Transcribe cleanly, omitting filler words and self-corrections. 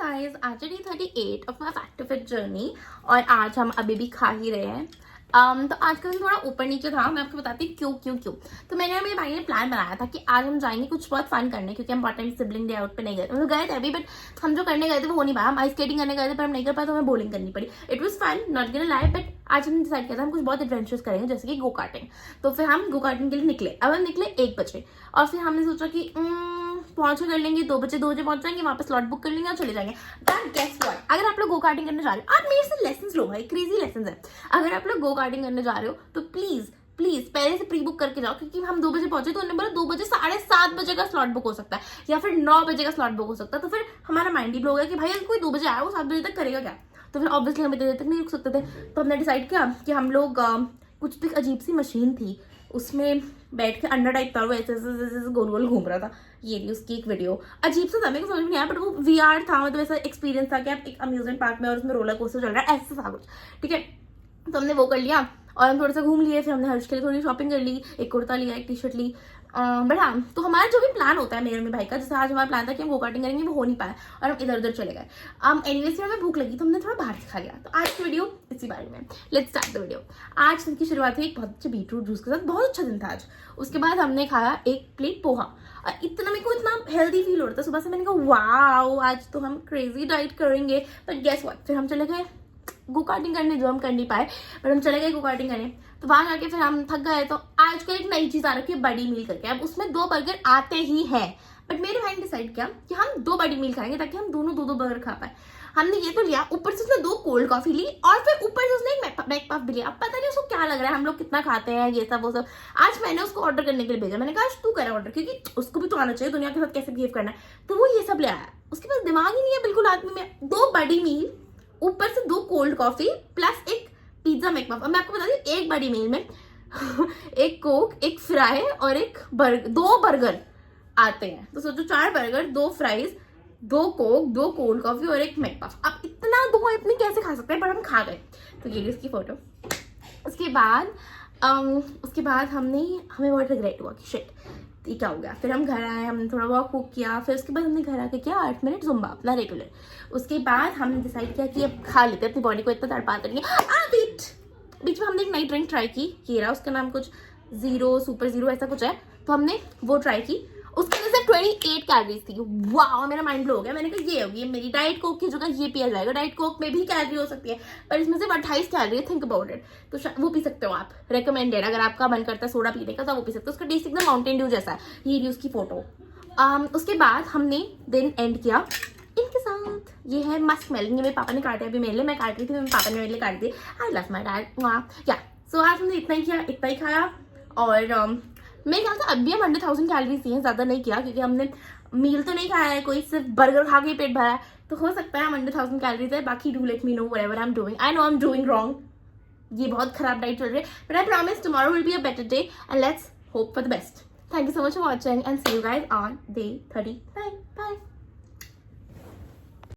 Guys, आज है day 38 of my fat to fit journey और आज हम अभी भी खा ही रहे हैं। तो आज का दिन थोड़ा ऊपर नीचे था। मैं आपको बताती हूँ क्यों। तो मैंने और मेरे भाई ने प्लान बनाया था कि आज हम जाएंगे कुछ बहुत फन करने, क्योंकि हम बहुत टाइम सिबलिंग डे आउट पे नहीं गए थे। मतलब गए थे अभी, बट हम जो करने गए थे वो हो नहीं पाया। हम आइस स्केटिंग करने गए थे पर हम नहीं कर पाए, तो हमें बॉलिंग करनी पड़ी। It was fun, not gonna lie, but आज हमने डिसाइड किया था हम कुछ बहुत एडवेंचरस करेंगे, जैसे कि गो कार्टिंग। तो फिर हम गो कार्टिंग के लिए निकले। अब हम निकले 1 बजे और फिर हमने सोचा कि पहुंचे कर लेंगे 2 बजे पहुंच जाएंगे, वहां पे स्लॉट बुक कर लेंगे और चले जाएंगे। बट गेस व्हाट, अगर आप लोग गो कार्टिंग करने जा रहे हो, आप मेरे से लेसन्स लो भाई, क्रेजी लेसन्स है। अगर आप लोग गो कार्टिंग करने जा रहे हो तो प्लीज पहले से प्री बुक करके जाओ, क्योंकि हम 2 बजे पहुंचे तो उन्होंने बोला 2 बजे 7:30 बजे का स्लॉट बुक हो सकता है या फिर 9 बजे का स्लॉट बुक हो सकता है। तो फिर हमारा माइंड ही ब्लो हो गया कि भाई अगर कोई 2 बजे आया वो 7 बजे तक करेगा क्या। तो फिर ऑब्वियसली हम इतनी देर तक नहीं रुक सकते थे। तो हमने डिसाइड किया कि हम लोग कुछ भी अजीब सी मशीन थी, उसमें बैठ के अंडा टाइप था, वो ऐसे गोल गोल घूम रहा था। ये भी उसकी एक वीडियो अजीब सा था, मेरे को समझ में नहीं आया, बट वो VR था, मतलब ऐसा एक्सपीरियंस था कि आप एक अम्यूजमेंट पार्क में और उसमें रोलर कोस्टर चल रहा है, ऐसा था कुछ। ठीक है, तो हमने वो कर लिया और हम थोड़ा सा घूम लिए। फिर हमने हर्ष के लिए थोड़ी शॉपिंग कर ली, एक कुर्ता लिया, एक टी-शर्ट ली। बट हाँ, तो हमारा जो भी प्लान होता है मेरे और मेरे भाई का, जैसे आज हमारा प्लान था कि हम गो कार्टिंग करेंगे, वो हो नहीं पाया और हम इधर उधर चले गए। एनीवेज हमें भूख लगी तो हमने थोड़ा बाहर से खा लिया। तो आज की वीडियो इसी बारे में। Let's start the video. आज दिन की शुरुआत हुई एक बहुत अच्छे बीटरूट जूस के साथ, बहुत अच्छा दिन था आज। उसके बाद हमने खाया 1 प्लेट पोहा और इतना मेरे को इतना हेल्दी फील हो रहा था सुबह से। मैंने कहा वाओ, आज तो हम क्रेजी डाइट करेंगे। बट गेस व्हाट, फिर हम चले गए गो कार्टिंग करने, जो हम कर नहीं पाए, बट हम चले गए गो कार्टिंग करने। तो वहां जाके फिर हम थक गए, तो आजकल एक नई चीज आ रखी है, बड़ी मील करके। अब उसमें 2 बर्गर आते ही हैं, बट मेरे भाई ने डिसाइड किया कि हम 2 बड़ी मील खाएंगे ताकि हम दोनों 2-2 बर्गर खा पाए। हमने ये तो लिया, ऊपर से उसने 2 कोल्ड कॉफी ली और फिर ऊपर से उसने एक मैक पफ भी लिया। अब पता नहीं उसको क्या लग रहा है, हम लोग कितना खाते हैं ये सब वो सब। आज मैंने उसको ऑर्डर करने के लिए भेजा, मैंने कहा आज तू करा ऑर्डर, क्योंकि उसको भी तो आना चाहिए दुनिया के साथ कैसे बिहेव करना है। तो वो ये सब ले आया, उसके पास दिमाग ही नहीं है बिल्कुल आदमी में। 2 बड़ी मील, ऊपर से 2 कोल्ड कॉफी प्लस एक पिज्जा मैकमफ। अब मैं आपको बता दूं, एक बड़ी मील में एक कोक, एक फ्राई और 2 बर्गर आते हैं। तो सोचो 4 burger, 2 fries, 2 Coke, 2 cold coffee और एक मैकमफ। अब इतना 2 इतने कैसे खा सकते हैं, पर हम खा गए। तो ये उसकी फोटो। उसके बाद हमें बहुत रिग्रेट हुआ कि शिट ये क्या हो गया। फिर हम घर आए, हमने थोड़ा बहुत कुक किया, फिर उसके बाद हमने घर आके किया 8 मिनट जुम्बा अपना रेगुलर। उसके बाद हमने डिसाइड किया कि अब खा लेते, अपनी बॉडी को इतना तड़पाते नहीं है। बीच में हमने एक नई ड्रिंक ट्राई की, ये रहा, उसका नाम कुछ सुपर जीरो ऐसा कुछ है। तो हमने वो ट्राई की, उसके अंदर से 28 कैलोरीज थी। वाह, मेरा माइंड ब्लो हो गया। मैंने कहा ये होगी मेरी डाइट कोक की जगह ये पिया जाएगा। डाइट कोक में भी कैलोरी हो सकती है, पर इसमें सिर्फ 28 कैलोरी, थिंक अबाउट इट। तो वो पी सकते हो आप, रिकमेंडेड। अगर आपका मन करता है सोडा पीने का तो वो पी सकते हो। उसका टेस्ट एकदम माउंटेन ड्यू जैसा है। ये रही उसकी फोटो। उसके बाद हमने दिन एंड किया इनके साथ। ये है मस्क मेलन, ये मेरे पापा ने काटा, अभी मेरे लिए मैं काट रही थी, मेरे पापा ने मेरे लिए काट दी। I love my dad. या सो आज हमने इतना ही किया, इतना ही खाया। और मेरे ख्याल से अभी हम 100,000 कैलोरीज दिए, ज्यादा नहीं किया, क्योंकि हमने मील तो नहीं खाया है कोई, सिर्फ बर्गर खा के पेट भरा है। तो हो सकता है हम 100,000 कैलोरीज है। बाकी do let me know whatever I am doing. I know I am doing wrong, ये बहुत खराब डाइट चल रही है, but I promise tomorrow will be a better day and let's hope for the best. Thank you so much for watching and see you guys on day 39. Bye.